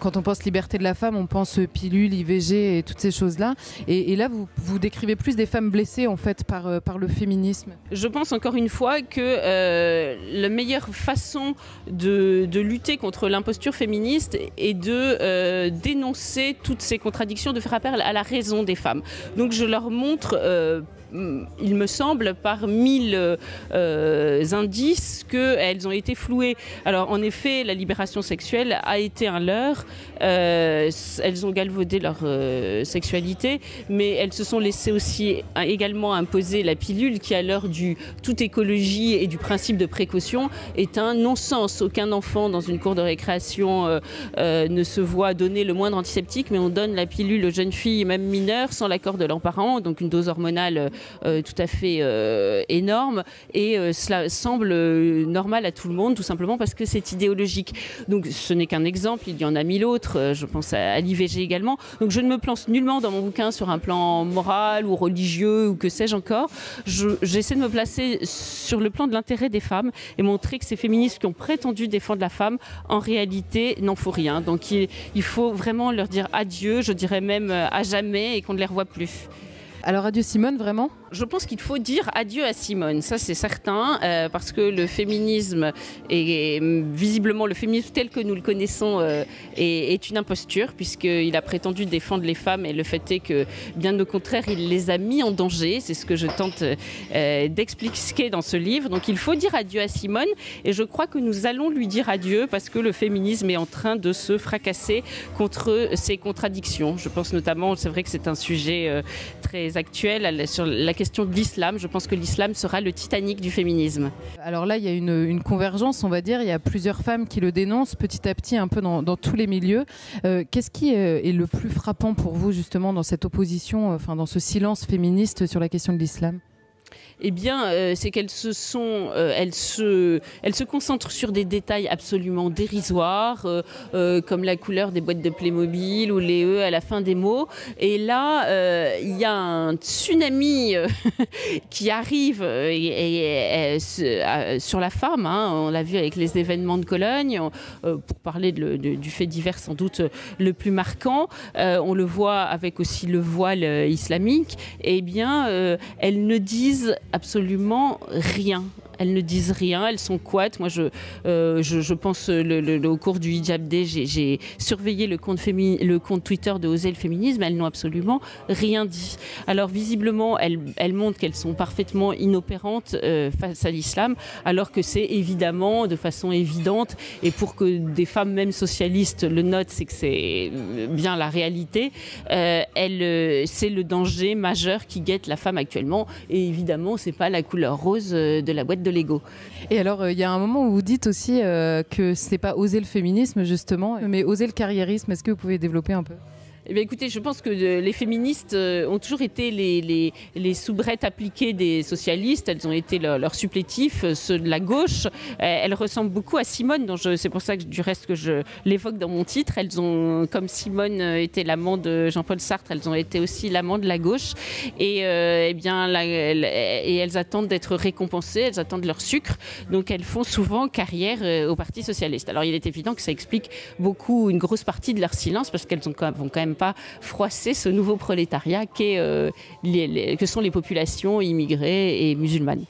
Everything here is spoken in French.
Quand on pense liberté de la femme, on pense pilule, IVG et toutes ces choses-là. Et là, vous décrivez plus des femmes blessées en fait par le féminisme. Je pense encore une fois que la meilleure façon de lutter contre l'imposture féministe est de dénoncer toutes ces contradictions, de faire appel à la raison des femmes. Donc je leur montre il me semble, par 1000 indices qu'elles ont été flouées. Alors, en effet, la libération sexuelle a été un leurre. Elles ont galvaudé leur sexualité, mais elles se sont laissées aussi également imposer la pilule qui, à l'heure du toute écologie et du principe de précaution, est un non-sens. Aucun enfant dans une cour de récréation ne se voit donner le moindre antiseptique, mais on donne la pilule aux jeunes filles, même mineures, sans l'accord de leurs parents, donc une dose hormonale tout à fait énorme, et cela semble normal à tout le monde, tout simplement parce que c'est idéologique. Donc ce n'est qu'un exemple, il y en a 1000 autres, je pense à l'IVG également. Donc je ne me place nullement dans mon bouquin sur un plan moral ou religieux ou que sais-je encore. J'essaie de me placer sur le plan de l'intérêt des femmes et montrer que ces féministes qui ont prétendu défendre la femme, en réalité, n'en faut rien. Donc il faut vraiment leur dire adieu, je dirais même à jamais, et qu'on ne les revoit plus. Alors adieu Simone, vraiment ? Je pense qu'il faut dire adieu à Simone, ça c'est certain, parce que le féminisme, et visiblement le féminisme tel que nous le connaissons, est une imposture, puisqu'il a prétendu défendre les femmes, et le fait est que, bien au contraire, il les a mis en danger. C'est ce que je tente d'expliquer dans ce livre. Donc il faut dire adieu à Simone, et je crois que nous allons lui dire adieu, parce que le féminisme est en train de se fracasser contre ces contradictions. Je pense notamment, c'est vrai que c'est un sujet très actuel, sur la question de l'islam. Je pense que l'islam sera le Titanic du féminisme. Alors là, il y a une convergence, on va dire. Il y a plusieurs femmes qui le dénoncent petit à petit, un peu dans tous les milieux. Qu'est-ce qui est le plus frappant pour vous, justement, dans cette opposition, dans ce silence féministe sur la question de l'islam ? Eh bien, c'est qu'elles elles se concentrent sur des détails absolument dérisoires, comme la couleur des boîtes de Playmobil ou les E à la fin des mots. Et là, il y a un tsunami qui arrive sur la femme. Hein. On l'a vu avec les événements de Cologne, pour parler du fait divers sans doute le plus marquant. On le voit avec aussi le voile islamique. Eh bien, elles ne disent absolument rien. Elles ne disent rien, elles sont couates. Moi, je pense, au cours du Hijab Day, j'ai surveillé le compte Twitter de Oser le féminisme. Elles n'ont absolument rien dit. Alors, visiblement, elles montrent qu'elles sont parfaitement inopérantes face à l'islam, alors que c'est évidemment, de façon évidente, et pour que des femmes, même socialistes, le notent, c'est que c'est bien la réalité. C'est le danger majeur qui guette la femme actuellement. Et évidemment, c'est pas la couleur rose de la boîte de Lego. Et alors, il y a un moment où vous dites aussi que c'est pas oser le féminisme, justement, mais oser le carriérisme. Est-ce que vous pouvez développer un peu ? Eh bien, écoutez, je pense que les féministes ont toujours été les soubrettes appliquées des socialistes. Elles ont été leurs supplétifs, ceux de la gauche. Elles ressemblent beaucoup à Simone, c'est pour ça que du reste que je l'évoque dans mon titre. Elles ont, comme Simone était l'amant de Jean-Paul Sartre, elles ont été aussi l'amant de la gauche. Et elles attendent d'être récompensées, elles attendent leur sucre. Donc elles font souvent carrière au Parti socialiste. Alors il est évident que ça explique une grosse partie de leur silence, parce qu'elles vont quand même pas froisser ce nouveau prolétariat que sont les populations immigrées et musulmanes.